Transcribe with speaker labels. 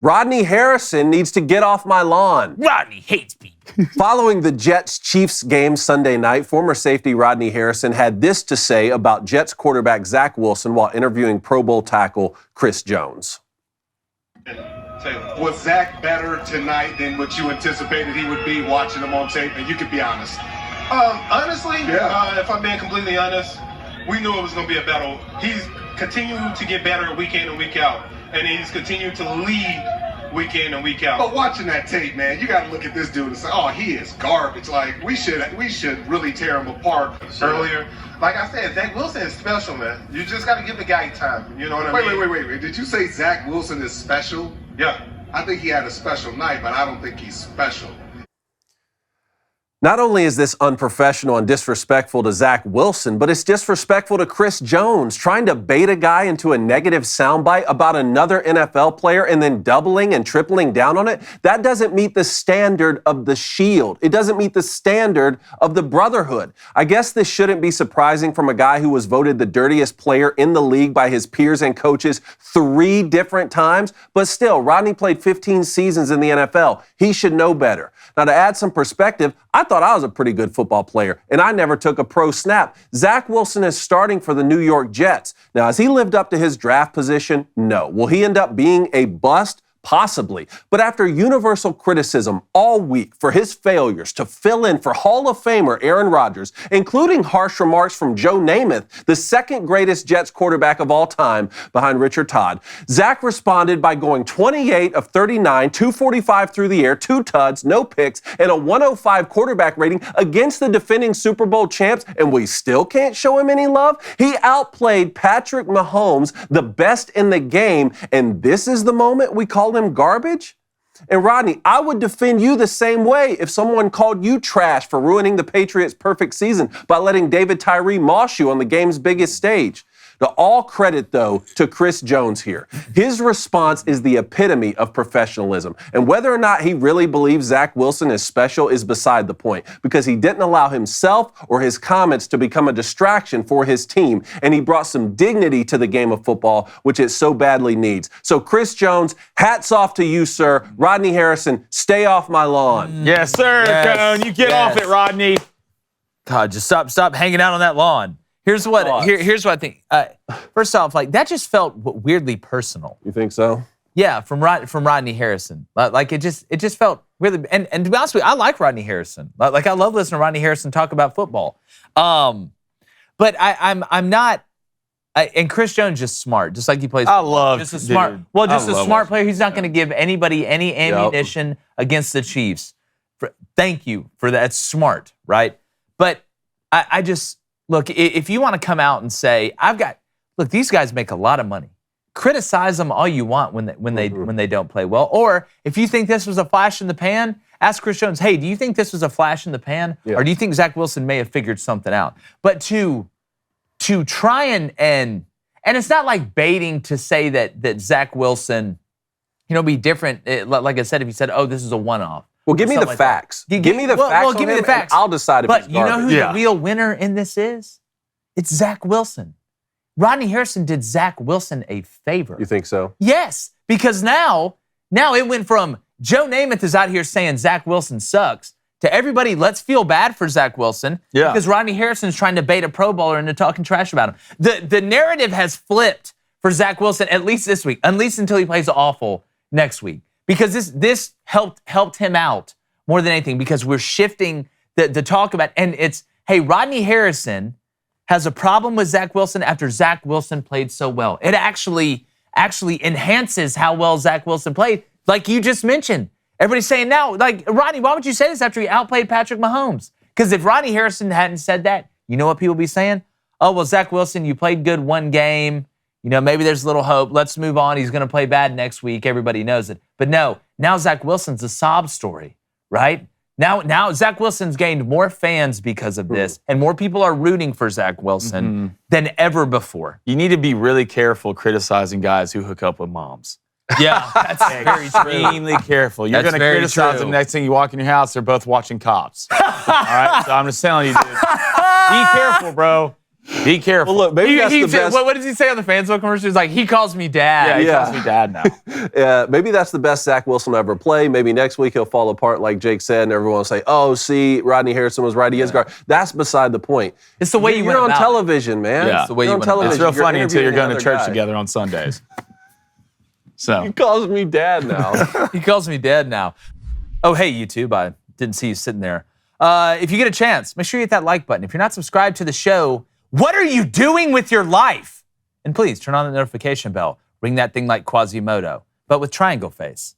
Speaker 1: Rodney Harrison needs to get off my lawn.
Speaker 2: Rodney hates me.
Speaker 1: Following the Jets-Chiefs game Sunday night, former safety Rodney Harrison had this to say about Jets quarterback Zach Wilson while interviewing Pro Bowl tackle Chris Jones.
Speaker 3: Was Zach better tonight than what you anticipated he would be watching him on tape? And you could be honest.
Speaker 4: Honestly, if I'm being completely honest, we knew it was going to be a battle. He's continuing to get better week in and week out, and he's continued to lead week in and week out.
Speaker 3: But watching that tape, man, you got to look at this dude and say, oh, he is garbage. Like, we should really tear him apart.
Speaker 4: Earlier, like I said, Zach Wilson is special, man. You just got to give the guy time. You know what I mean?
Speaker 3: Wait. Did you say Zach Wilson is special?
Speaker 4: Yeah.
Speaker 3: I think he had a special night, but I don't think he's special.
Speaker 1: Not only is this unprofessional and disrespectful to Zach Wilson, but it's disrespectful to Chris Jones, trying to bait a guy into a negative soundbite about another NFL player and then doubling and tripling down on it. That doesn't meet the standard of the Shield. It doesn't meet the standard of the brotherhood. I guess this shouldn't be surprising from a guy who was voted the dirtiest player in the league by his peers and coaches 3 different times, but still, Rodney played 15 seasons in the NFL. He should know better. Now, to add some perspective, I thought I was a pretty good football player, and I never took a pro snap. Zach Wilson is starting for the New York Jets. Now, has he lived up to his draft position? No. Will he end up being a bust? Possibly. But after universal criticism all week for his failures to fill in for Hall of Famer Aaron Rodgers, including harsh remarks from Joe Namath, the second greatest Jets quarterback of all time behind Richard Todd, Zach responded by going 28 of 39, 245 through the air, 2 tuds, no picks, and a 105 quarterback rating against the defending Super Bowl champs, and we still can't show him any love? He outplayed Patrick Mahomes, the best in the game, and this is the moment we call him garbage? And Rodney, I would defend you the same way if someone called you trash for ruining the Patriots' perfect season by letting David Tyree moss you on the game's biggest stage. Now, all credit, though, to Chris Jones here. His response is the epitome of professionalism. And whether or not he really believes Zach Wilson is special is beside the point, because he didn't allow himself or his comments to become a distraction for his team, and he brought some dignity to the game of football, which it so badly needs. So, Chris Jones, hats off to you, sir. Rodney Harrison, stay off my lawn.
Speaker 2: Yes, sir, Cone. You get off it, Rodney. God, just stop hanging out on that lawn. Here's what I think. First off, like, that just felt weirdly personal.
Speaker 1: You think so?
Speaker 2: Yeah, from Rodney Harrison. Like, it just felt really. And to be honest with you, I like Rodney Harrison. Like, I love listening to Rodney Harrison talk about football. But I'm not. And Chris Jones just smart, just like he plays.
Speaker 5: I love
Speaker 2: just a smart.
Speaker 5: dude.
Speaker 2: Well, just a smart player. He's not going to give anybody any ammunition against the Chiefs. Thank you for that. It's smart, right? But I just. Look, if you want to come out and say, look, these guys make a lot of money. Criticize them all you want when they don't play well. Or if you think this was a flash in the pan, ask Chris Jones, hey, do you think this was a flash in the pan? Yeah. Or do you think Zach Wilson may have figured something out? But to try and it's not like baiting to say that Zach Wilson, be different. Like I said, if you said, oh, this is a one-off.
Speaker 1: Well, give me the facts. Give me the facts.
Speaker 2: Well, give me the facts.
Speaker 1: I'll decide if it's garbage.
Speaker 2: But you know who the real winner in this is? It's Zach Wilson. Rodney Harrison did Zach Wilson a favor.
Speaker 1: You think so?
Speaker 2: Yes, because now it went from Joe Namath is out here saying Zach Wilson sucks to everybody, let's feel bad for Zach Wilson because Rodney Harrison's trying to bait a Pro Bowler into talking trash about him. The narrative has flipped for Zach Wilson, at least this week, at least until he plays awful next week. Because this helped him out more than anything, because we're shifting the talk about, and it's, hey, Rodney Harrison has a problem with Zach Wilson after Zach Wilson played so well. It actually enhances how well Zach Wilson played, like you just mentioned. Everybody's saying now, like, Rodney, why would you say this after he outplayed Patrick Mahomes? Because if Rodney Harrison hadn't said that, you know what people would be saying? Oh, well, Zach Wilson, you played good one game. Maybe there's a little hope. Let's move on. He's going to play bad next week. Everybody knows it. But no, now Zach Wilson's a sob story, right? Now Zach Wilson's gained more fans because of this, and more people are rooting for Zach Wilson than ever before.
Speaker 5: You need to be really careful criticizing guys who hook up with moms.
Speaker 2: Yeah, that's very true.
Speaker 5: Extremely careful. You're going to criticize them next thing you walk in your house, they're both watching Cops. All right? So I'm just telling you, dude. Be careful, bro. Be careful.
Speaker 1: Well, look, maybe that's the best.
Speaker 2: What does he say on the Fansville commercial? He's like, he calls me dad.
Speaker 5: He calls me dad now.
Speaker 1: Maybe that's the best Zach Wilson will ever play. Maybe next week he'll fall apart like Jake said, and everyone will say, oh, see, Rodney Harrison was right. He is guard. That's beside the point.
Speaker 2: It's the way you
Speaker 1: You're on television, man.
Speaker 5: Yeah.
Speaker 2: It's the way
Speaker 1: you're
Speaker 2: you
Speaker 1: on
Speaker 2: went
Speaker 1: television.
Speaker 5: It's real funny until you're going to church
Speaker 1: guy.
Speaker 5: together on Sundays. So
Speaker 1: He calls me dad now.
Speaker 2: He calls me dad now. Oh, hey, YouTube. I didn't see you sitting there. If you get a chance, make sure you hit that like button. If you're not subscribed to the show, what are you doing with your life? And please turn on the notification bell. Ring that thing like Quasimodo, but with triangle face.